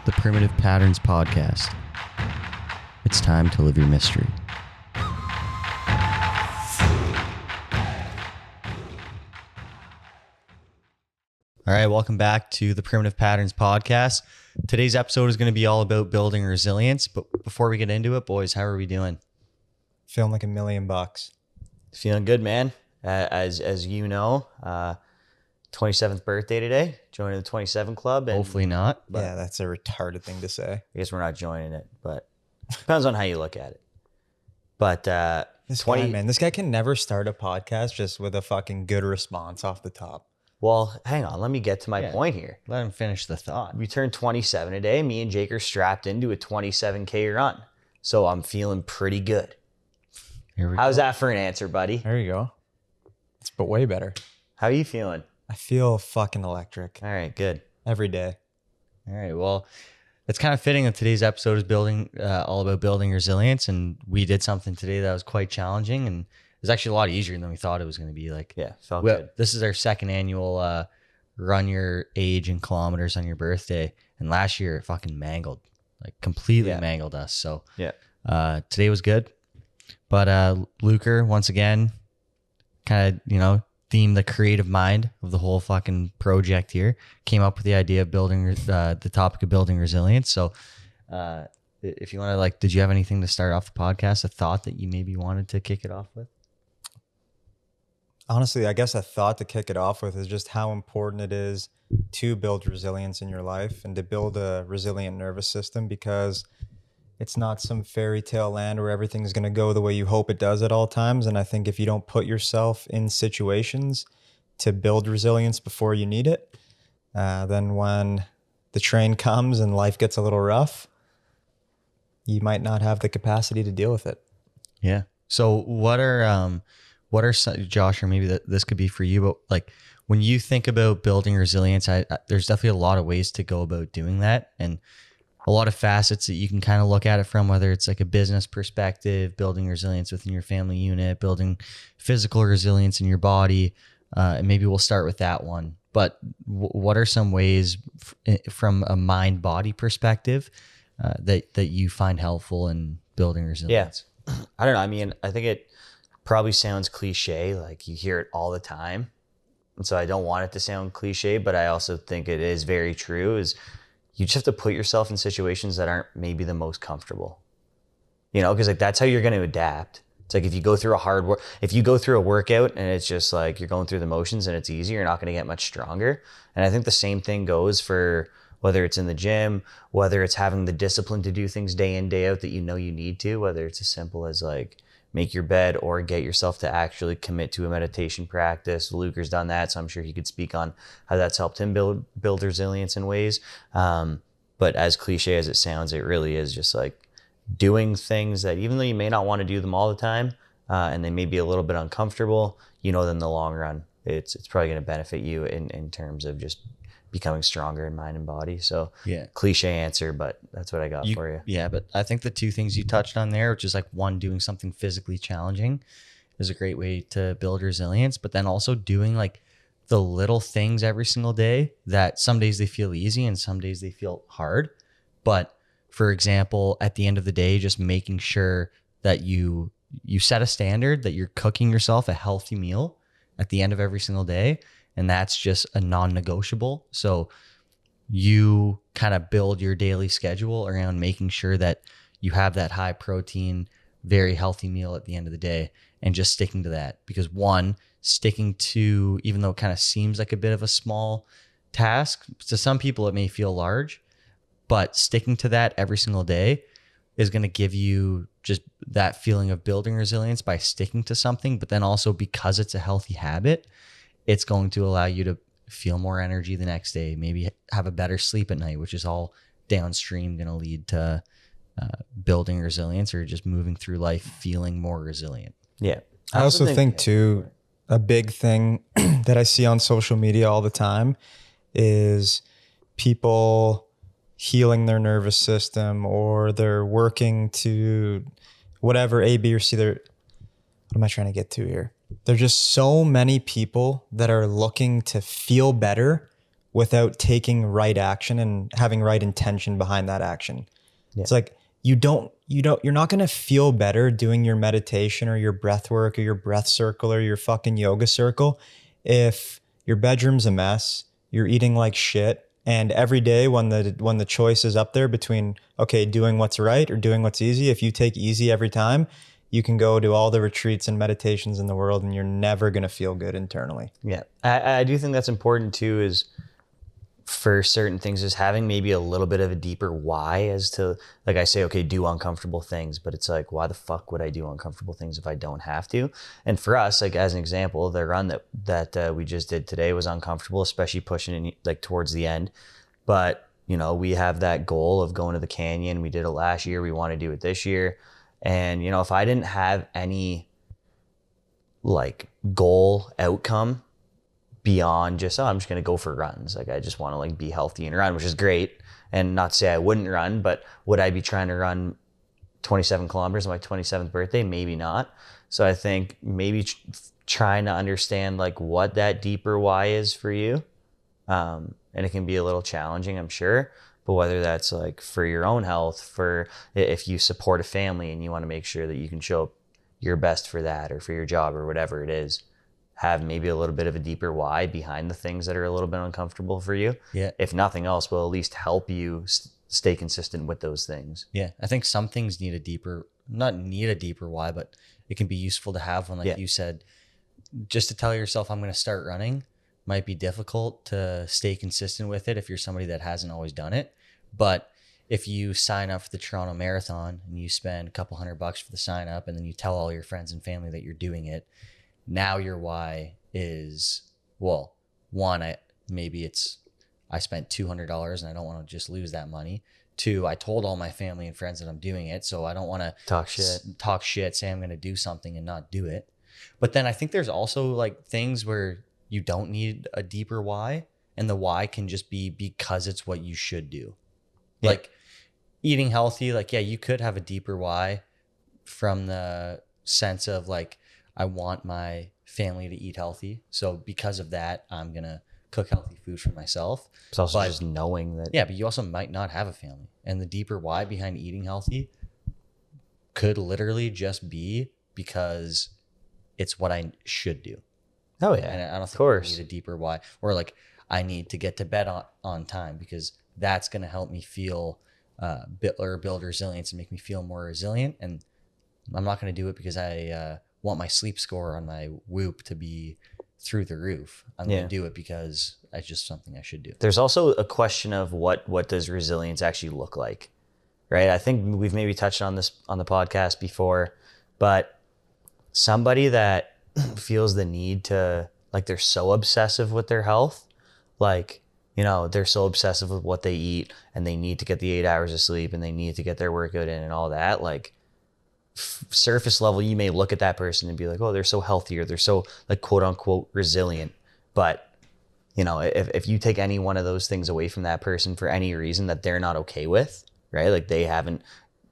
the Primitive Patterns Podcast. It's time to live your mystery. All right, welcome back to the Primitive Patterns Podcast. Today's episode is going to be all about building resilience, but before we get into it, boys, how are we doing? Feeling like $1 million. Feeling good, man. As you know, 27th birthday today, joining the 27 Club. And hopefully not. But yeah, that's a retarded thing to say. I guess we're not joining it, but depends on how you look at it. But this guy can never start a podcast just with a fucking good response off the top. Well, hang on. Let me get to my point here. Let him finish the thought. We turned 27 today. Me and Jake are strapped into a 27K run. So I'm feeling pretty good. How's that for an answer, buddy? There you go. It's but way better. How are you feeling? I feel fucking electric. All right, good. Every day. All right, well, it's kind of fitting that today's episode is all about building resilience, and we did something today that was quite challenging, and it was actually a lot easier than we thought it was going to be. Felt good. This is our second annual run your age in kilometers on your birthday, and last year it fucking completely mangled us. So today was good, but Luker once again kind of themed the creative mind of the whole fucking project here, came up with the idea of building the topic of building resilience. So if you want to, did you have anything to start off the podcast, a thought that you maybe wanted to kick it off with? Honestly, I guess a thought to kick it off with is just how important it is to build resilience in your life and to build a resilient nervous system, because it's not some fairy tale land where everything's going to go the way you hope it does at all times. And I think if you don't put yourself in situations to build resilience before you need it, then when the train comes and life gets a little rough, you might not have the capacity to deal with it. Yeah. So what are some, Josh, or maybe this could be for you, but when you think about building resilience, there's definitely a lot of ways to go about doing that, and a lot of facets that you can kind of look at it from, whether it's like a business perspective, building resilience within your family unit, building physical resilience in your body. And maybe we'll start with that one. But what are some ways from a mind body perspective that you find helpful in building resilience? Yeah. I don't know. I mean, I think it probably sounds cliche, like you hear it all the time. And so I don't want it to sound cliche, but I also think it is very true, is you just have to put yourself in situations that aren't maybe the most comfortable, because that's how you're going to adapt. It's like if you go through a workout and it's just like you're going through the motions and it's easy, you're not going to get much stronger. And I think the same thing goes for whether it's in the gym, whether it's having the discipline to do things day in, day out that you need to, whether it's as simple as make your bed or get yourself to actually commit to a meditation practice. Luker's done that, so I'm sure he could speak on how that's helped him build resilience in ways. But as cliche as it sounds, it really is just doing things that, even though you may not want to do them all the time, and they may be a little bit uncomfortable, that in the long run, it's probably going to benefit you in terms of just becoming stronger in mind and body. So cliche answer, but that's what I got for you. Yeah, but I think the two things you touched on there, which is one, doing something physically challenging is a great way to build resilience, but then also doing the little things every single day that some days they feel easy and some days they feel hard. But for example, at the end of the day, just making sure that you set a standard, that you're cooking yourself a healthy meal at the end of every single day. And that's just a non-negotiable. So you kind of build your daily schedule around making sure that you have that high protein, very healthy meal at the end of the day, and just sticking to that. Because one, sticking to, even though it kind of seems like a bit of a small task, to some people it may feel large, but sticking to that every single day is going to give you just that feeling of building resilience by sticking to something. But then also, because it's a healthy habit, it's going to allow you to feel more energy the next day, maybe have a better sleep at night, which is all downstream going to lead to building resilience or just moving through life feeling more resilient. Yeah. I also think too, a big thing that I see on social media all the time is people healing their nervous system, or they're working to whatever, A, B, or C. What am I trying to get to here? There's just so many people that are looking to feel better without taking right action and having right intention behind that action. Yeah. It's like you're not going to feel better doing your meditation or your breath work or your breath circle or your fucking yoga circle if your bedroom's a mess, you're eating like shit, and every day when the choice is up there between, okay, doing what's right or doing what's easy, if you take easy every time, you can go to all the retreats and meditations in the world and you're never going to feel good internally. Yeah. I do think that's important too, is for certain things is having maybe a little bit of a deeper why as to, like I say, okay, do uncomfortable things, but it's like, why the fuck would I do uncomfortable things if I don't have to? And for us, like as an example, the run that we just did today was uncomfortable, especially pushing in like towards the end. But you know, we have that goal of going to the canyon. We did it last year. We want to do it this year. And you know, if I didn't have any like goal outcome beyond just, oh, I'm just going to go for runs. Like I just want to like be healthy and run, which is great. And not to say I wouldn't run, but would I be trying to run 27 kilometers on my 27th birthday? Maybe not. So I think maybe trying to understand like what that deeper why is for you. And it can be a little challenging, I'm sure, but whether that's like for your own health, for if you support a family and you want to make sure that you can show up your best for that, or for your job or whatever it is, have maybe a little bit of a deeper why behind the things that are a little bit uncomfortable for you. Yeah. If nothing else, will at least help you stay consistent with those things. Yeah. I think some things not need a deeper why, but it can be useful to have one. Like you said, just to tell yourself, I'm going to start running might be difficult to stay consistent with it if you're somebody that hasn't always done it. But if you sign up for the Toronto Marathon and you spend a couple $100 for the sign up, and then you tell all your friends and family that you're doing it, now your why is, well, one, I spent $200 and I don't want to just lose that money. Two, I told all my family and friends that I'm doing it, so I don't want to talk shit, say I'm going to do something and not do it. But then I think there's also like things where you don't need a deeper why, and the why can just be because it's what you should do. Yeah. Like eating healthy, like, yeah, you could have a deeper why from the sense of like, I want my family to eat healthy. So because of that, I'm going to cook healthy food for myself. It's also just knowing that. Yeah, but you also might not have a family. And the deeper why behind eating healthy could literally just be because it's what I should do. Oh, yeah. And I don't think I need a deeper why. Or like, I need to get to bed on time because that's going to help me feel build resilience and make me feel more resilient. And I'm not going to do it because I want my sleep score on my Whoop to be through the roof. I'm going to do it because it's just something I should do. There's also a question of what does resilience actually look like, right? I think we've maybe touched on this on the podcast before, but somebody that feels the need to, like, they're so obsessive with their health, like, you know, they're so obsessive with what they eat and they need to get the 8 hours of sleep and they need to get their workout in and all that, like, surface level, you may look at that person and be like, oh, they're so healthy, or they're so like quote unquote resilient. But you know, if you take any one of those things away from that person for any reason that they're not okay with, right? Like they haven't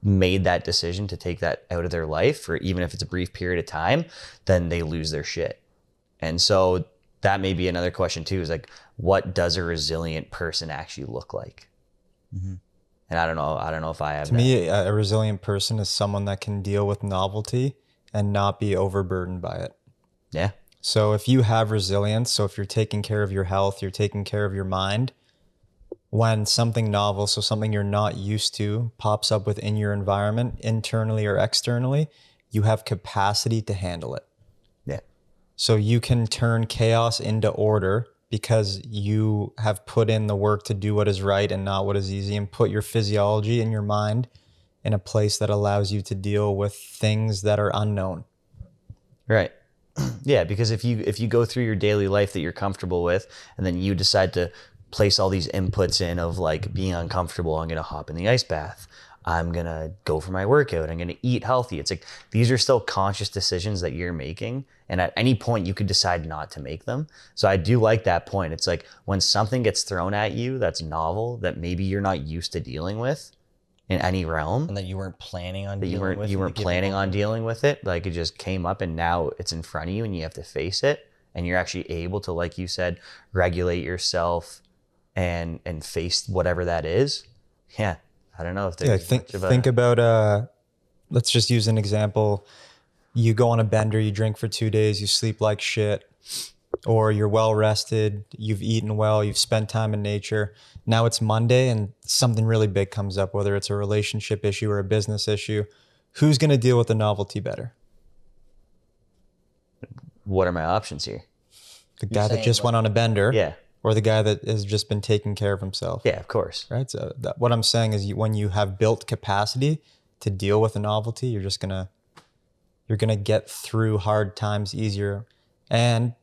made that decision to take that out of their life, or even if it's a brief period of time, then they lose their shit. And so that may be another question too, is like, what does a resilient person actually look like? Mm-hmm. And I don't know if I have. To me, a resilient person is someone that can deal with novelty and not be overburdened by it. Yeah. So if you have resilience, so if you're taking care of your health, you're taking care of your mind, when something novel, so something you're not used to, pops up within your environment, internally or externally, you have capacity to handle it. Yeah. So you can turn chaos into order because you have put in the work to do what is right and not what is easy, and put your physiology and your mind in a place that allows you to deal with things that are unknown. Right. Yeah, because if you go through your daily life that you're comfortable with, and then you decide to place all these inputs in of like being uncomfortable, I'm going to hop in the ice bath, I'm going to go for my workout, I'm going to eat healthy. It's like, these are still conscious decisions that you're making. And at any point you could decide not to make them. So I do like that point. It's like when something gets thrown at you that's novel, that maybe you're not used to dealing with in any realm, and that you weren't planning on you weren't planning on dealing with it. Like it just came up and now it's in front of you and you have to face it. And you're actually able to, like you said, regulate yourself and face whatever that is, yeah, I don't know if Yeah, there's much of think about let's just use an example. You go on a bender, you drink for 2 days, you sleep like shit, or you're well rested, you've eaten well, you've spent time in nature. Now it's Monday and something really big comes up, whether it's a relationship issue or a business issue. Who's going to deal with the novelty better? what are my options here. The guy that saying, just went on a bender, Yeah, or the guy that has just been taking care of himself? yeah, of course. Right. So what I'm saying is, when you have built capacity to deal with a novelty, you're gonna get through hard times easier, and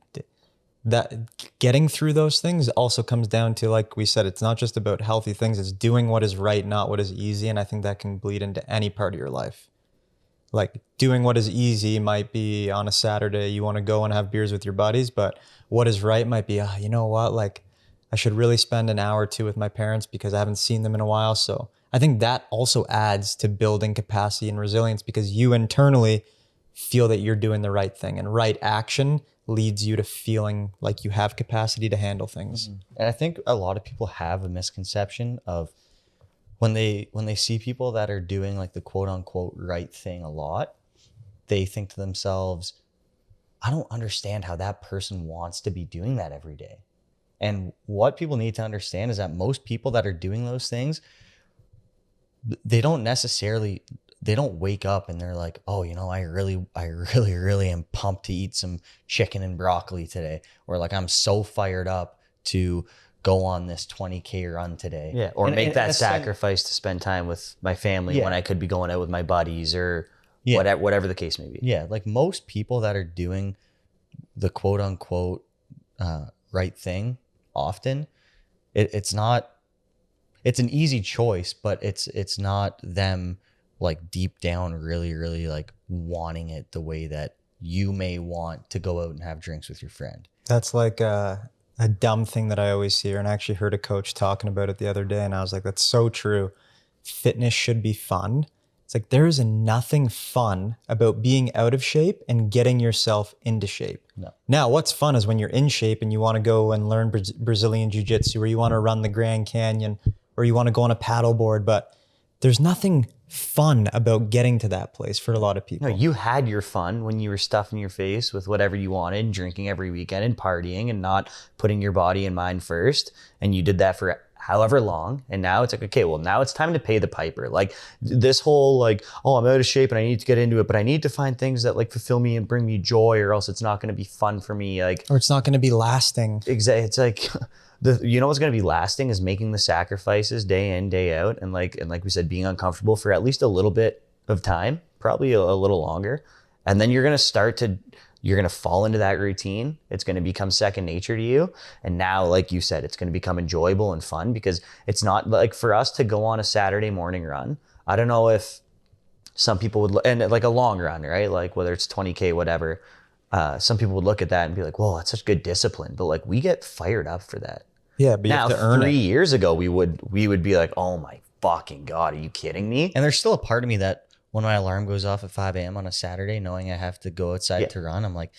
that getting through those things also comes down to, like we said, it's not just about healthy things. It's doing what is right, not what is easy, and I think that can bleed into any part of your life. Like, doing what is easy might be on a Saturday, you want to go and have beers with your buddies, but what is right might be, you know what, like I should really spend an hour or two with my parents because I haven't seen them in a while. So I think that also adds to building capacity and resilience, because you internally feel that you're doing the right thing, and right action leads you to feeling like you have capacity to handle things. And I think a lot of people have a misconception of when they see people that are doing like the quote unquote right thing a lot, they think to themselves, I don't understand how that person wants to be doing that every day. And what people need to understand is that most people that are doing those things, they don't wake up and they're like, oh, I really am pumped to eat some chicken and broccoli today. Or like, I'm so fired up to go on this 20K run today. Yeah, or And- make and that it's like- sacrifice to spend time with my family Yeah. when I could be going out with my buddies or Yeah. whatever the case may be. Yeah, like most people that are doing the quote unquote right thing often, it's not, it's an easy choice, but it's not them like deep down really, really like wanting it the way that you may want to go out and have drinks with your friend. That's like a dumb thing that I always hear. And I actually heard a coach talking about it the other day, and I was like, that's so true. Fitness should be fun. It's like, there is nothing fun about being out of shape and getting yourself into shape. No. Now, what's fun is when you're in shape and you want to go and learn Brazilian Jiu-Jitsu, or you want to run the Grand Canyon, or you want to go on a paddleboard. But there's nothing fun about getting to that place for a lot of people. No, you had your fun when you were stuffing your face with whatever you wanted, drinking every weekend and partying and not putting your body and mind first. And you did that for however long. And now it's like, okay, well, now it's time to pay the piper. Like this whole like, oh, I'm out of shape and I need to get into it, but I need to find things that like fulfill me and bring me joy, or else it's not going to be fun for me. Like, or it's not going to be lasting. exactly. It's like, what's going to be lasting is making the sacrifices day in, day out. And like we said, being uncomfortable for at least a little bit of time, probably a little longer. And then you're going to fall into that routine. It's going to become second nature to you. And now, like you said, it's going to become enjoyable and fun, because it's not like for us to go on a Saturday morning run. I don't know if some people would, and like a long run, right? Like whether it's 20K, whatever. Some people would look at that and be like, whoa, that's such good discipline. But like, we get fired up for that. Yeah, but you Now, have to earn 3 it. years ago, we would be like, oh my fucking God, are you kidding me? And there's still a part of me that when my alarm goes off at 5 a.m. on a Saturday, knowing I have to go outside Yeah. to run, I'm like,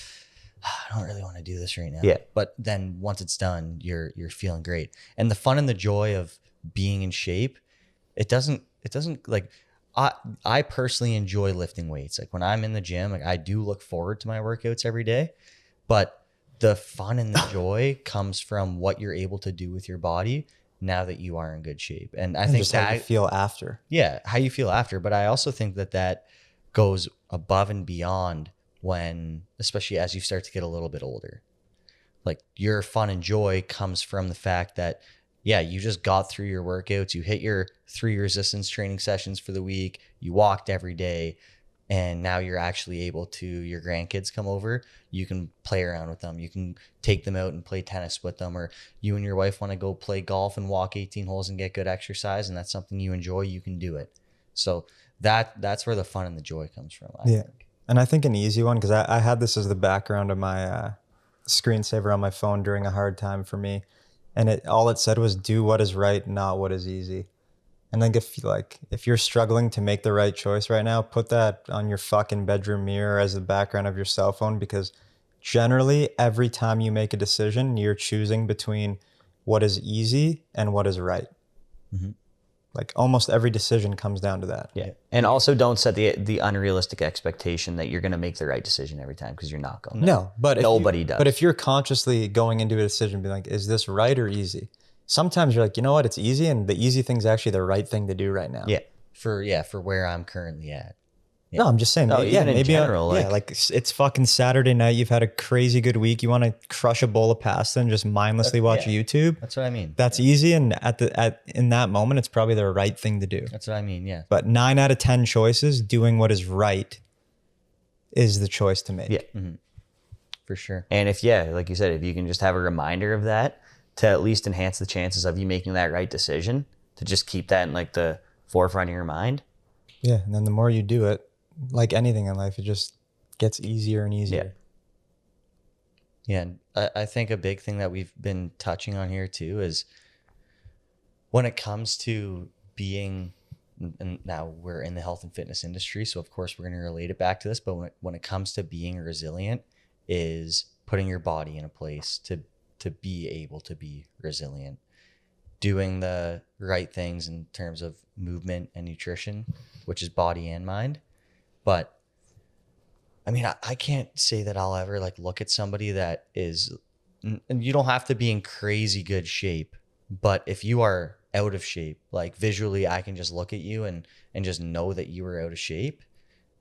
I don't really want to do this right now. Yeah. But then once it's done, you're feeling great. And the fun and the joy of being in shape, it doesn't like, I personally enjoy lifting weights. Like when I'm in the gym, like I do look forward to my workouts every day, but the fun and the joy comes from what you're able to do with your body now that you are in good shape. And I And think just how you that, feel after. yeah, how you feel after. But I also think that goes above and beyond when, especially as you start to get a little bit older. Like your fun and joy comes from the fact that, yeah, you just got through your workouts, you hit your 3 resistance training sessions for the week, you walked every day, and now you're actually able to, your grandkids come over, you can play around with them, you can take them out and play tennis with them, or you and your wife want to go play golf and walk 18 holes and get good exercise, and that's something you enjoy, you can do it. So that's where the fun and the joy comes from, I think. And I think an easy one, because I had this as the background of my screensaver on my phone during a hard time for me. And all it said was, do what is right, not what is easy. And then if you're struggling to make the right choice right now, put that on your fucking bedroom mirror as the background of your cell phone, because generally every time you make a decision, you're choosing between what is easy and what is right. Mhm. Like almost every decision comes down to that. Yeah. And also don't set the unrealistic expectation that you're going to make the right decision every time, because you're not going to. No, but Nobody does. But if you're consciously going into a decision, being like, is this right or easy? Sometimes you're like, you know what, it's easy, and the easy thing is actually the right thing to do right now. Yeah. For where I'm currently at. No, I'm just saying. No, even in general, like it's fucking Saturday night. You've had a crazy good week. You want to crush a bowl of pasta and just mindlessly watch YouTube. That's what I mean. That's easy, and in that moment, it's probably the right thing to do. That's what I mean. Yeah. But 9 out of 10 choices, doing what is right is the choice to make. Yeah. For sure. And if, like you said, if you can just have a reminder of that to at least enhance the chances of you making that right decision, to just keep that in like the forefront of your mind. Yeah. And then the more you do it, like anything in life, it just gets easier and easier. Yeah. And I think a big thing that we've been touching on here too is when it comes to being, and now we're in the health and fitness industry, so of course we're going to relate it back to this, but when it comes to being resilient, is putting your body in a place to be able to be resilient, doing the right things in terms of movement and nutrition, which is body and mind. But I mean, I can't say that I'll ever like look at somebody that is, and you don't have to be in crazy good shape, but if you are out of shape, like visually, I can just look at you and just know that you are out of shape.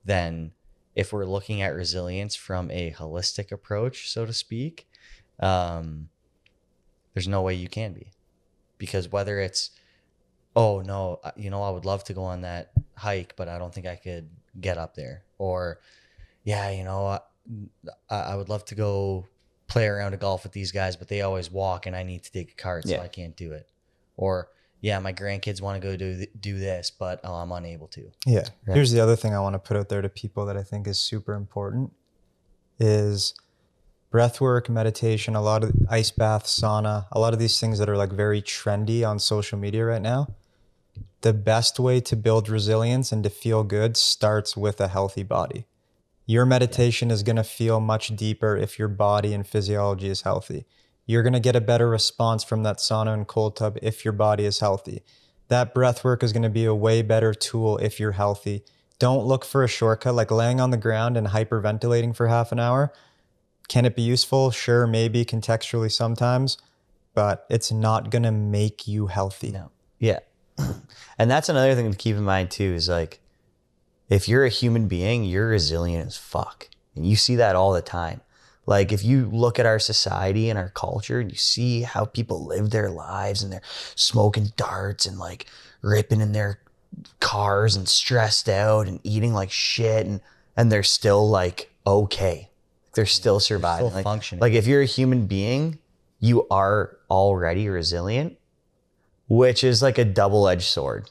Then if we're looking at resilience from a holistic approach, so to speak, there's no way you can be, because whether it's, oh no, I would love to go on that hike, but I don't think I could get up there, or I would love to go play around a golf with these guys, but they always walk and I need to take a cart, so I can't do it. Or my grandkids want to go do this, but I'm unable to. Yeah. Right. Here's the other thing I want to put out there to people that I think is super important is breath work, meditation, a lot of ice bath, sauna, a lot of these things that are like very trendy on social media right now. The best way to build resilience and to feel good starts with a healthy body. Your meditation is going to feel much deeper if your body and physiology is healthy. You're going to get a better response from that sauna and cold tub if your body is healthy. That breath work is going to be a way better tool if you're healthy. Don't look for a shortcut like laying on the ground and hyperventilating for half an hour. Can it be useful? Sure, maybe contextually sometimes, but it's not going to make you healthy. No. Yeah. And that's another thing to keep in mind too, is like, if you're a human being, you're resilient as fuck. And you see that all the time. Like if you look at our society and our culture and you see how people live their lives and they're smoking darts and like ripping in their cars and stressed out and eating like shit, and they're still like, okay, they're still surviving. Still functioning. Like if you're a human being, you are already resilient, which is like a double-edged sword.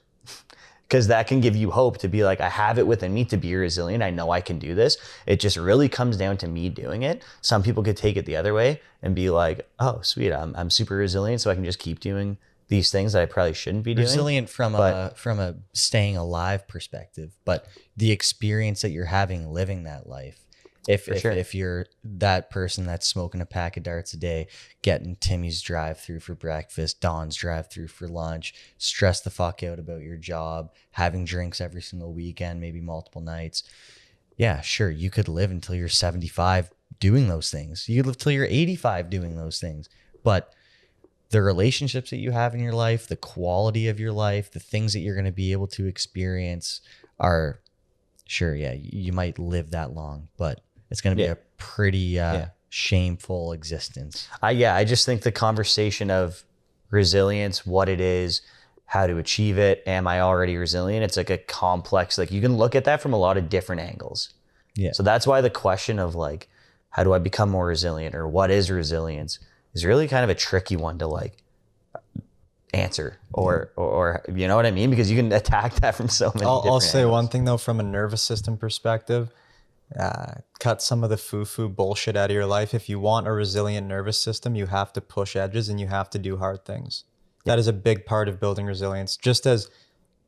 Because that can give you hope to be like, I have it within me to be resilient. I know I can do this. It just really comes down to me doing it. Some people could take it the other way and be like, oh, sweet, I'm super resilient, so I can just keep doing these things that I probably shouldn't be doing. Resilient from a staying alive perspective, but the experience that you're having living that life. If you're that person that's smoking a pack of darts a day, getting Timmy's drive-through for breakfast, Don's drive-through for lunch, stress the fuck out about your job, having drinks every single weekend, maybe multiple nights. Yeah, sure, you could live until you're 75 doing those things. You could live till you're 85 doing those things. But the relationships that you have in your life, the quality of your life, the things that you're going to be able to experience are, sure, yeah, you might live that long, but it's going to be a pretty shameful existence. I just think the conversation of resilience, what it is, how to achieve it, am I already resilient? It's like a complex, like you can look at that from a lot of different angles. Yeah. So that's why the question of like, how do I become more resilient, or what is resilience, is really kind of a tricky one to like answer or you know what I mean? Because you can attack that from so many different I'll say angles. one thing though, from a nervous system perspective, cut some of the foo-foo bullshit out of your life. If you want a resilient nervous system, you have to push edges and you have to do hard things. That is a big part of building resilience. Just as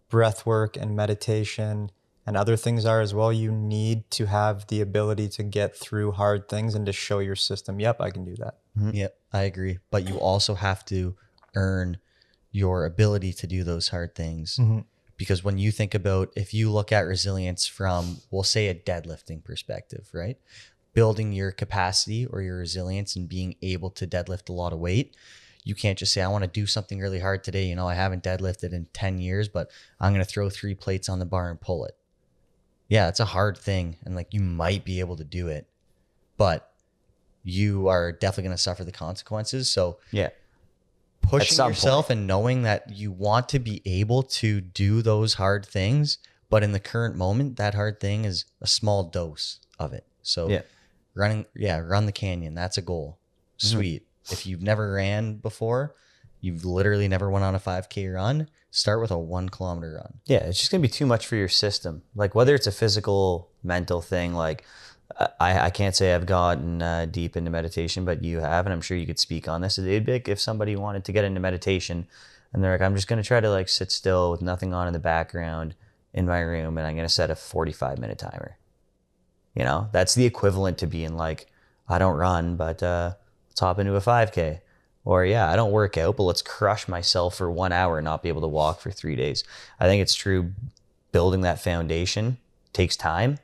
breath work and meditation and other things are as well, you need to have the ability to get through hard things and to show your system, yep, I can do that. Yep, I agree. But you also have to earn your ability to do those hard things. Mm-hmm. Because when you think about, if you look at resilience from, we'll say, a deadlifting perspective, right? Building your capacity or your resilience and being able to deadlift a lot of weight. You can't just say, I want to do something really hard today. You know, I haven't deadlifted in 10 years, but I'm going to throw 3 plates on the bar and pull it. Yeah, it's a hard thing. And like, you might be able to do it, but you are definitely going to suffer the consequences. So Yeah. pushing some yourself and knowing that you want to be able to do those hard things, but in the current moment, that hard thing is a small dose of it. So Yeah. run the canyon. That's a goal. Sweet. If you've never ran before, you've literally never went on a 5K run, start with a 1 kilometer run. Yeah, it's just gonna be too much for your system. Like whether it's a physical, mental thing. Like I can't say I've gotten deep into meditation, but you have, and I'm sure you could speak on this. It'd be like if somebody wanted to get into meditation, and they're like, I'm just gonna try to like sit still with nothing on in the background in my room, and I'm gonna set a 45-minute timer. You know, that's the equivalent to being like, I don't run, but let's hop into a 5K. Or yeah, I don't work out, but let's crush myself for 1 hour and not be able to walk for 3 days. I think it's true. Building that foundation takes time.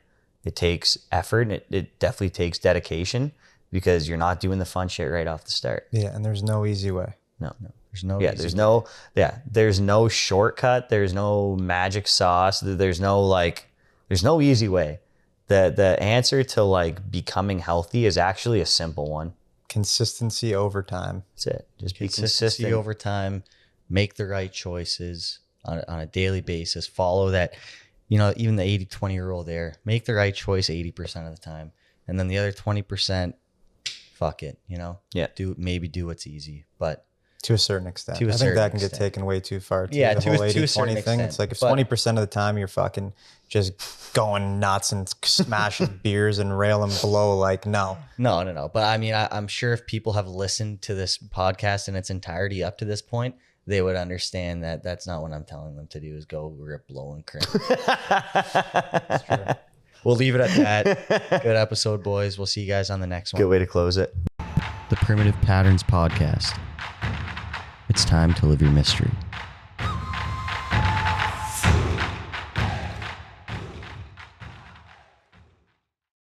It takes effort. And it definitely takes dedication, because you're not doing the fun shit right off the start. Yeah, and there's no easy way. No. There's no Yeah, easy there's no shortcut. There's no magic sauce. There's no easy way. The answer to like becoming healthy is actually a simple one. Consistency over time. That's it. Just be consistency consistent. over time, make the right choices on a daily basis, follow that, you know, even the 80-20 rule there, make the right choice 80% of the time. And then the other 20%, fuck it, you know? Yeah. Do what's easy, but To a certain extent. To a I think certain that can get extent. taken way too far. Too. Yeah, the to a- whole to a certain 80-20 thing. extent. It's like if But- 20% of the time you're fucking just going nuts and smashing beers and railing below, like, no. No. But I mean, I'm sure if people have listened to this podcast in its entirety up to this point, they would understand that that's not what I'm telling them to do, is go rip, blow, and crimp. We'll leave it at that. Good episode, boys. We'll see you guys on the next one. Good way to close it. The Primitive Patterns Podcast. It's time to live your mystery.